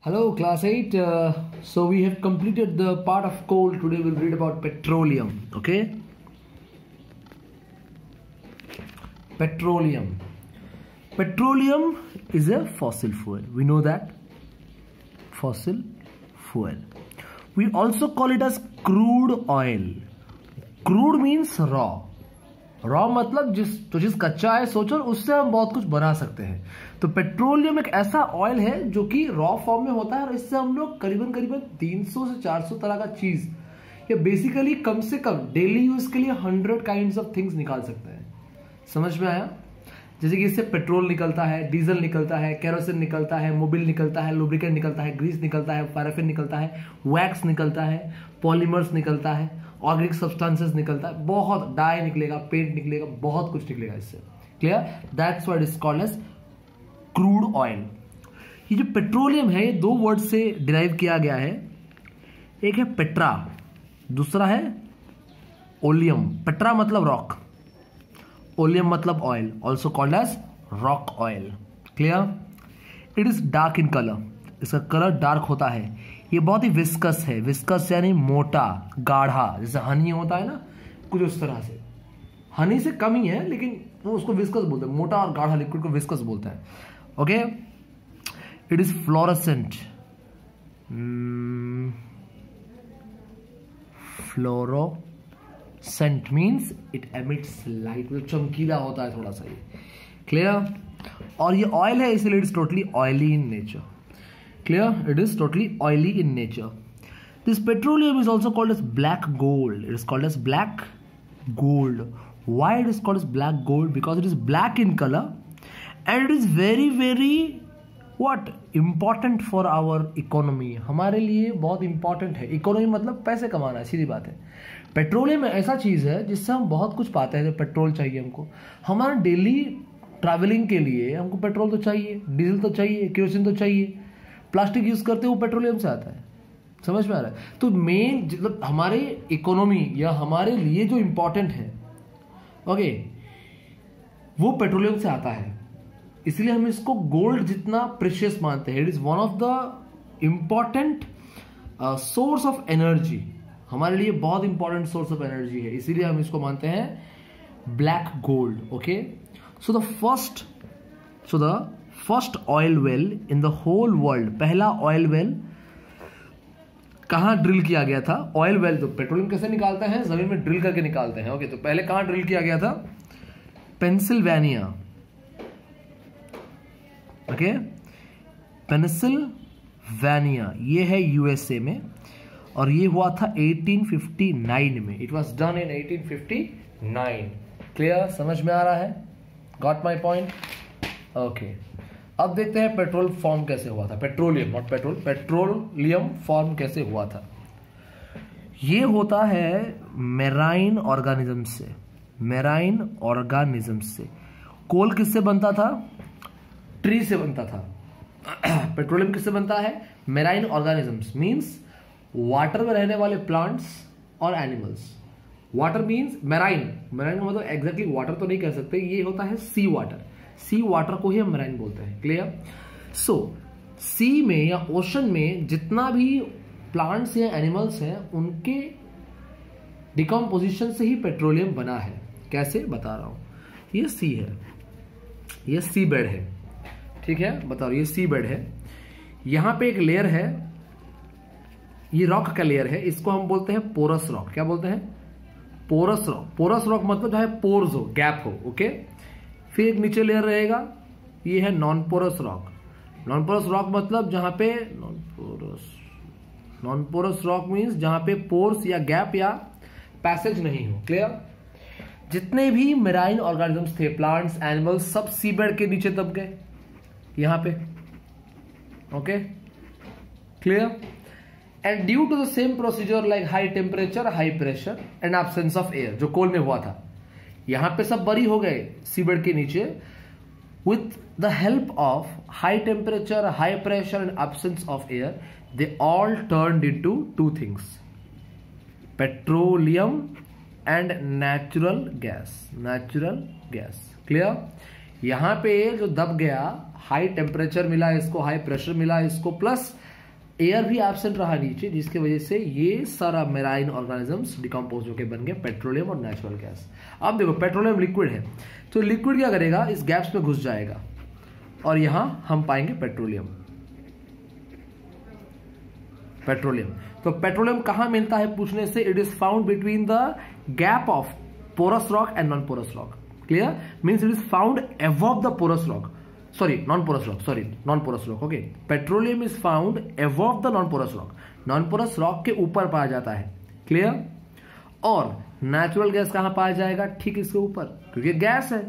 Hello, class 8. So we have completed the part of coal. Today we'll read about petroleum. Okay? Petroleum. Petroleum is a fossil fuel. We know that. Fossil fuel. We also call it as crude oil. Crude means raw. Raw मतलब जिस कच्चा है सोचो उससे हम बहुत कुछ बना सकते हैं। तो पेट्रोलियम एक ऐसा ऑयल है जो कि रॉ फॉर्म में होता है और इससे हम लोग करीबन 300 से 400 तरह का चीज या बेसिकली कम से कम डेली यूज के लिए 100 काइंड्स ऑफ थिंग्स निकाल सकते हैं। समझ में आया? जैसे कि इससे पेट्रोल निकलता है, डीजल निकलता है, केरोसिन निकलता है, मोबिल निकलता है, लुब्रिकेंट निकलता है, ग्रीस निकलता है, पैराफिन निकलता है, वैक्स निकलता है, पॉलीमर्स निकलता है, ऑर्गेनिक सब्सटेंसेस निकलता है, बहुत डाई निकलेगा, पेंट निकलेगा, बहुत कुछ निकलेगा इससे। Clear? That's what is called as crude oil. ये जो पेट्रोलियम है ये दो वर्ड से डिराइव किया गया है। एक है पेट्रा, दूसरा है ओलियम। पेट्रा मतलब रॉक, ओलियम मतलब oil, also called as rock oil. Clear? It is dark in colour, इसका कलर डार्क होता है। ये बहुत ही विस्कस है, विस्कस यानी मोटा, गाढ़ा, जैसे हनी होता है ना, कुछ उस तरह से। हनी से कम ही है लेकिन वो उसको विस्कस बोलते हैं, मोटा और गाढ़ा लिक्विड को विस्कस बोलते हैं। Okay? It is fluorescent, fluorescent means it emits light, वो चमकीला होता है थोड़ा सा ये। क्लियर? और ये ऑयल है इसलिए it is totally oily in nature. Clear? It is totally oily in nature. This petroleum is also called as black gold. It is called as black gold. Why it is called as black gold? Because it is black in color and it is very what? Important for our economy. हमारे लिए बहुत important है। Economy मतलब पैसे कमाना, सीधी बात है। Petroleum ऐसा चीज़ है जिससे हम बहुत कुछ पाते हैं। पेट्रोल चाहिए हमको, हमारा डेली ट्रैवलिंग के लिए हमको पेट्रोल तो चाहिए, डीजल तो चाहिए, केरोसिन तो चाहिए। प्लास्टिक यूज करते हो पेट्रोलियम से आता है। समझ में आ रहा है? तो मेन मतलब हमारे इकोनॉमी या हमारे लिए जो इंपॉर्टेंट है, ओके, वो पेट्रोलियम से आता है। इसलिए हम इसको गोल्ड जितना प्रेशियस मानते हैं। It is one of the important source of energy, हमारे लिए बहुत इंपॉर्टेंट सोर्स ऑफ एनर्जी है, इसीलिए हम इसको मानते हैं black gold. Okay? So the first oil well in the whole world, पहला ऑयल वेल कहां ड्रिल किया गया था? ऑयल वेल तो पेट्रोलियम कैसे निकालते हैं? जमीन में ड्रिल करके निकालते हैं। ओके, तो पहले कहां ड्रिल किया गया था? पेंसिल्वेनिया। ओके, पेंसिल्वेनिया, ये है यूएसए में और ये हुआ था 1859 में। It was done in 1859। Clear? समझ में आ रहा है? Got my point? ओके, अब देखते हैं पेट्रोल फॉर्म कैसे हुआ था। Petroleum, not petrol, petroleum form कैसे हुआ था। ये होता है मेराइन ऑर्गेनिज्म से। मेराइन ऑर्गेनिज्म से। कोल किससे बनता था? ट्री से बनता था। पेट्रोलियम किससे बनता है? मेराइन ऑर्गेनिजम्स मींस वाटर में रहने वाले प्लांट्स और animals. Water means marine, marine का मतलब एग्जैक्टली वाटर तो नहीं कह सकते, ये होता है सी वाटर। सी वाटर को ही हम मेराइन बोलते हैं। क्लियर? सो सी में या ओशन में जितना भी प्लांट्स या एनिमल्स हैं उनके डिकम्पोजिशन से ही पेट्रोलियम बना है। कैसे? बता रहा हूं। ये सी है, ये सी बेड है, ठीक है? बताओ, ये सी बेड है, यहां पे एक लेयर है, ये रॉक का लेयर है, इसको हम बोलते हैं पोरस रॉक। क्या बोलते हैं? Porous rock. पोरस रॉक मतलब जहां पोर्स हो, गैप हो। ओके? फिर एक नीचे लेयर रहेगा, ये है non porous rock. Non porous rock मतलब जहां पे नॉन पोरस रॉक मींस जहां पे पोर्स या गैप या पैसेज नहीं हो। क्लियर? जितने भी मेराइन ऑर्गेनिजम्स थे, प्लांट्स, एनिमल्स, सब सीबेड के नीचे दब गए यहां पे। Okay? Clear? And due to the same procedure like high temperature, high pressure and absence of air, जो कोल में हुआ था, यहां पे सब बरी हो गए सीबेड के नीचे। With the help of high temperature, high pressure and absence of air, they all turned into two things, petroleum and natural gas. Natural gas. Clear? यहां पे जो दब गया, हाई टेम्परेचर मिला इसको, हाई प्रेशर मिला इसको, प्लस एयर भी एब्सेंट रहा नीचे, जिसकी वजह से ये सारा मेराइन ऑर्गेनिजम्स डिकम्पोज होकर बन गए पेट्रोलियम और नेचुरल गैस। अब देखो पेट्रोलियम लिक्विड है, तो लिक्विड क्या करेगा, इस गैप्स में घुस जाएगा और यहां हम पाएंगे पेट्रोलियम। तो पेट्रोलियम कहां मिलता है पूछने से, it is found between the gap of porous rock and non porous rock. Clear, means it is found above the porous rock, non porous rock. Okay, petroleum is found above the non porous rock, non porous rock के ऊपर पाया जाता है। Clear, और natural gas कहां पाया जाएगा, ठीक इसके ऊपर, क्योंकि गैस है,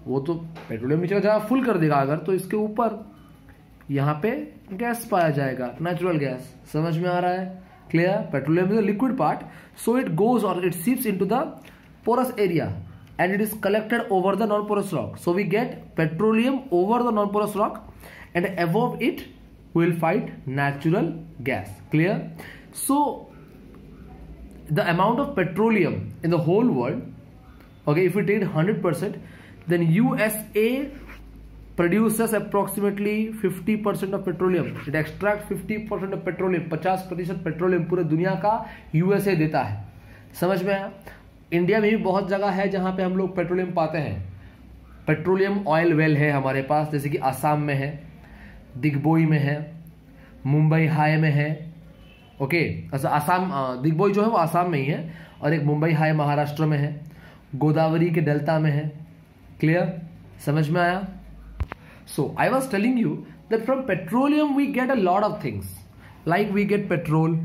वो तो पेट्रोलियम नीचे जगह फुल कर देगा अगर, तो इसके ऊपर यहां पे गैस पाया जाएगा, नेचुरल गैस। समझ में आ रहा है? Clear, petroleum is a liquid part, so it goes और it seeps into the porous area and it is collected over the non-porous rock. So we get petroleum over the non-porous rock and above it we will find natural gas. Clear? So the amount of petroleum in the whole world, okay, if we take 100%, then USA produces approximately 50% of petroleum. It extracts 50% of petroleum. 50% petroleum पूरे दुनिया का USA देता है। समझ में आया? India में भी बहुत जगह है जहां पे हम लोग पेट्रोलियम पाते हैं। पेट्रोलियम ऑयल वेल है हमारे पास, जैसे कि आसाम में है, दिग्बोई में है, मुंबई हाई में है। ओके, अच्छा आसाम दिग्बोई जो है वो आसाम में ही है, और एक मुंबई हाई महाराष्ट्र में है, गोदावरी के डेल्टा में है। क्लियर, समझ में आया? So I was telling you that from petroleum we get a lot of things, like we get petrol,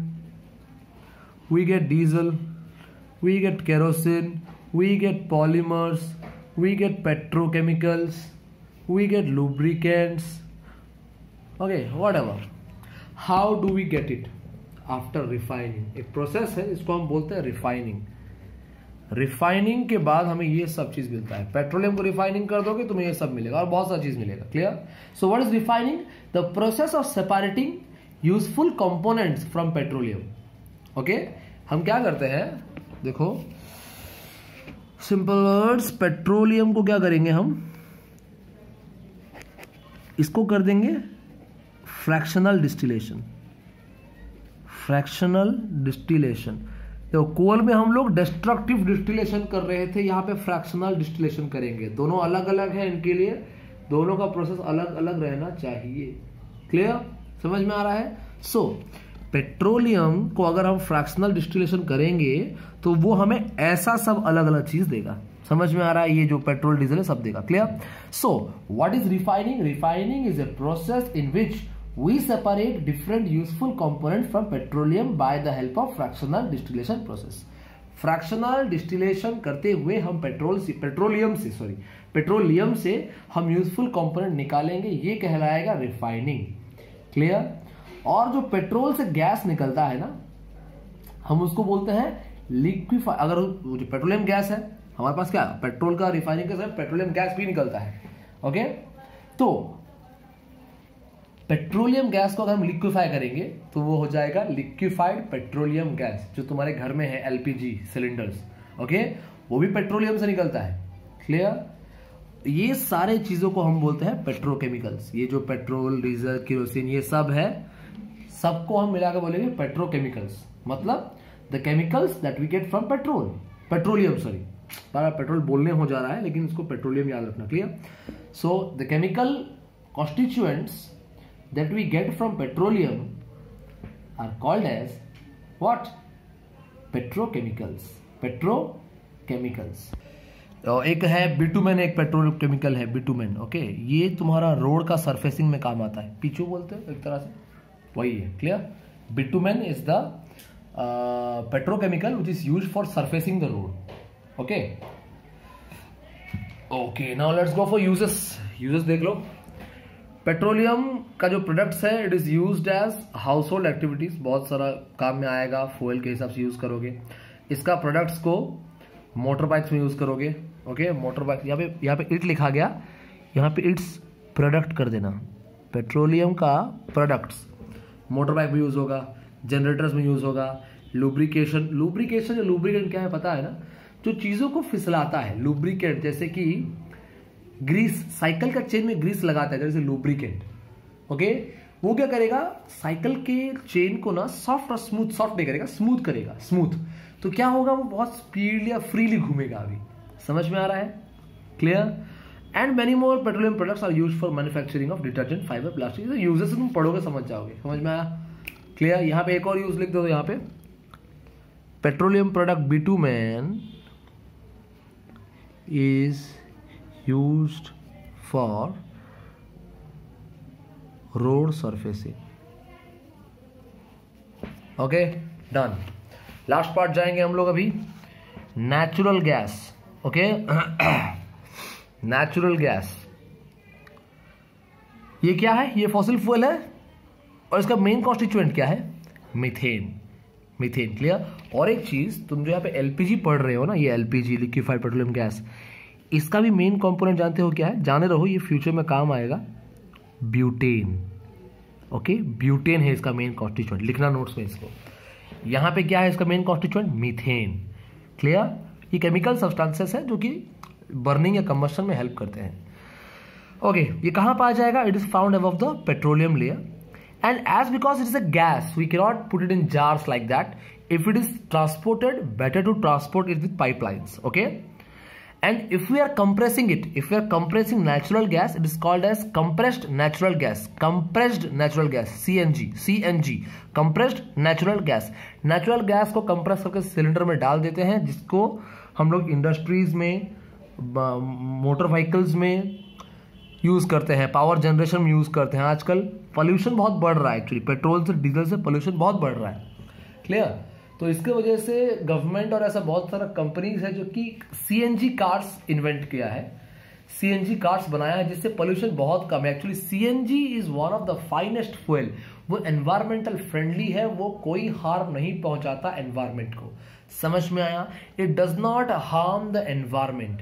we get diesel, we get kerosene, we get polymers, we get petrochemicals, we get lubricants, okay, whatever. How do we get it? After refining, एक process है, इसको हम बोलते हैं refining. Refining के बाद हमें ये सब चीज मिलता है। पेट्रोलियम को रिफाइनिंग कर दोगे तुम्हें ये सब मिलेगा और बहुत सारी चीज मिलेगा। Clear? So what is refining? The process of separating useful components from petroleum. Okay, हम क्या करते हैं, देखो सिंपल वर्ड्स, पेट्रोलियम को क्या करेंगे हम, इसको कर देंगे फ्रैक्शनल डिस्टिलेशन। देखो कोल में हम लोग डिस्ट्रक्टिव डिस्टिलेशन कर रहे थे, यहां पे फ्रैक्शनल डिस्टिलेशन करेंगे। दोनों अलग अलग है, इनके लिए दोनों का प्रोसेस अलग अलग रहना चाहिए। क्लियर, समझ में आ रहा है? सो पेट्रोलियम को अगर हम फ्रैक्शनल डिस्टिलेशन करेंगे तो वो हमें ऐसा सब अलग अलग चीज देगा। समझ में आ रहा है? ये जो पेट्रोल डीजल है सब देगा। Clear? So what is refining? Refining is a process in which we separate different useful component from petroleum by the help of fractional distillation process. Fractional distillation करते हुए हम पेट्रोलियम से हम यूजफुल कंपोनेंट निकालेंगे, ये कहलाएगा रिफाइनिंग। क्लियर? और जो पेट्रोल से गैस निकलता है ना, हम उसको बोलते हैं लिक्विफाई। अगर जो पेट्रोलियम गैस है हमारे पास, क्या पेट्रोल का रिफाइनिंग के साथ पेट्रोलियम गैस भी निकलता है। ओके, तो पेट्रोलियम गैस को अगर हम लिक्विफाई करेंगे तो वो हो जाएगा लिक्विफाइड पेट्रोलियम गैस। जो तुम्हारे घर में है एलपीजी सिलेंडर्स, ओके, वो भी पेट्रोलियम से निकलता है। क्लियर? ये सारे चीजों को हम बोलते हैं पेट्रोकेमिकल्स। ये जो पेट्रोल, डीजल, केरोसिन, ये सब है, सबको हम मिलाकर बोलेंगे पेट्रोकेमिकल्स। मतलब the chemicals that we get from petroleum. Sorry, petrol बोलने हो जा रहा है, लेकिन इसको पेट्रोलियम याद रखना। Clear? So the chemical constituents that we get from petroleum are called as what? Petrochemicals. एक है बिटुमेन, एक पेट्रोल केमिकल है बिटुमेन। ओके, ये तुम्हारा रोड का सरफेसिंग में काम आता है, पिचू बोलते हैं एक तरह से, वही है। Clear? Bitumen is the petrochemical which is used for surfacing the road. Okay, now let's go for uses देख लो। पेट्रोलियम का जो प्रोडक्ट्स है, it is used as household activities, बहुत सारा काम में आएगा, फ्यूल के हिसाब से यूज करोगे। इसका प्रोडक्ट्स को मोटर बाइक्स में यूज करोगे। ओके, मोटर बाइक, यहाँ पे इट लिखा गया, यहाँ पे इट्स प्रोडक्ट कर देना। पेट्रोलियम का प्रोडक्ट्स मोटर बाइक में यूज होगा, जनरेटर्स में यूज होगा। लुब्रिकेशन या लुब्रिकेंट क्या है पता है ना? जो चीजों को फिसलाता है, लुब्रिकेंट, जैसे कि ग्रीस, साइकिल का चेन में ग्रीस लगाता है, जैसे लुब्रिकेंट। ओके, वो क्या करेगा, साइकिल के चेन को ना सॉफ्ट और स्मूथ, सॉफ्ट नहीं करेगा, स्मूथ करेगा, स्मूथ। तो क्या होगा, वो बहुत स्पीडली या फ्रीली घूमेगा। अभी समझ में आ रहा है? Clear? And many more petroleum products are used for manufacturing of detergent, fibre, plastic. Uses से तुम पढ़ोगे समझ जाओगे। समझ में आया? क्लियर? यहाँ पे एक और यूज लिख दो, यहाँ पे petroleum product bitumen is used for road surfacing. Okay, done. Last part जाएंगे हम लोग अभी, natural gas. Okay, natural gas ये क्या है? ये फॉसिल फ्यूल है और इसका मेन कॉन्स्टिट्यूएंट क्या है? मीथेन। मीथेन। क्लियर? और एक चीज, तुम जो यहाँ पे एलपीजी पढ़ रहे हो ना, ये एलपीजी लिक्विफाइड पेट्रोलियम गैस, इसका भी मेन कंपोनेंट जानते हो क्या है? जाने रहो, ये फ्यूचर में काम आएगा। ब्यूटेन। ओके, ब्यूटेन है इसका मेन कॉन्स्टिट्यूएंट, लिखना नोट्स में इसको। यहाँ पे क्या है इसका मेन कॉन्स्टिट्यूएंट? मीथेन। क्लियर? ये केमिकल सब्सटेंसेस है जो कि बर्निंग या कंबशन में हेल्प करते हैं। ओके, ये कहाँ पाया जाएगा? It is found above the petroleum layer, and as because it is a gas we cannot put it in jars like that. If it is transported, better to transport it with pipelines. Okay, and if we are compressing it, if we are compressing natural gas, it is called as compressed natural gas. Compressed natural gas, CNG, compressed natural gas. Natural gas को compress करके cylinder में डाल देते हैं, जिसको हम लोग industries में, मोटर व्हीकल्स में यूज करते हैं, पावर जनरेशन में यूज करते हैं. आजकल पोल्यूशन बहुत बढ़ रहा है, एक्चुअली पेट्रोल से डीजल से पोल्यूशन बहुत बढ़ रहा है. क्लियर? तो इसके वजह से गवर्नमेंट और ऐसा बहुत सारा कंपनीज है जो कि सीएनजी कार्स इन्वेंट किया है, सीएनजी कार्स बनाया है, जिससे पोल्यूशन बहुत कम है. Actually CNG is one of the finest fuel. वो एनवायरमेंटल फ्रेंडली है, वो कोई हार्म नहीं पहुंचाता एनवायरमेंट को. समझ में आया? It does not harm the environment.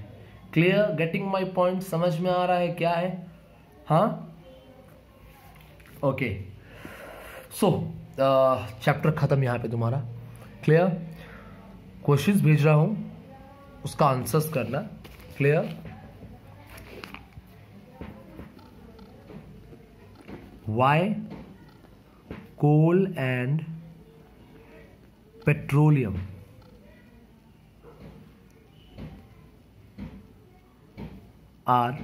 Clear? Getting my point? समझ में आ रहा है क्या है? हाँ, ओके. सो चैप्टर खत्म यहां पे तुम्हारा. क्लियर? क्वेश्चंस भेज रहा हूं, उसका आंसर्स करना. Clear? Why coal and petroleum are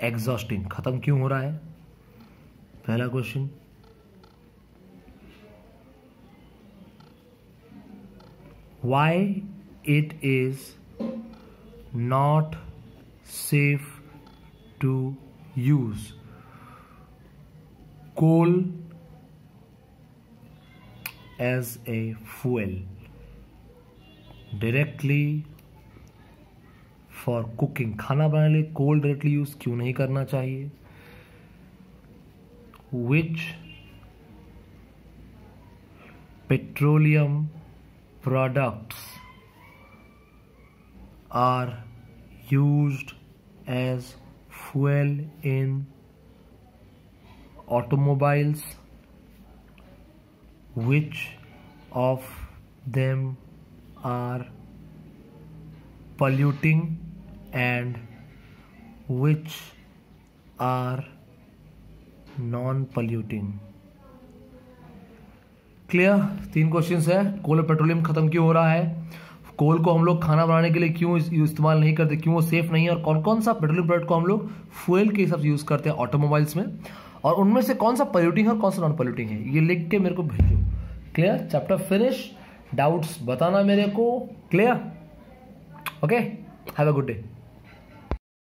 exhausting. खत्म क्यों हो रहा है? पहला question. Why it is not safe to use coal as a fuel directly for cooking. खाना बनाने के लिए कोल डायरेक्टली यूज क्यों नहीं करना चाहिए? Which petroleum products are used as fuel in automobiles? Which of them are polluting and which are non-polluting? Clear? 3 questions है. कोल और पेट्रोलियम खत्म क्यों हो रहा है? कोल को हम लोग खाना बनाने के लिए क्यों इस्तेमाल नहीं करते, क्यों वो सेफ नहीं है, और कौन कौन सा पेट्रोलियम प्रोडक्ट को हम लोग फ्यूल के हिसाब से यूज करते हैं ऑटोमोबाइल्स में, और उनमें से कौन सा पोल्यूटिंग है और कौन सा नॉन पोल्यूटिंग है, ये लिख के मेरे को भेजो. क्लियर? Chapter finish. डाउट्स बताना मेरे को. Clear? Okay, have a good day.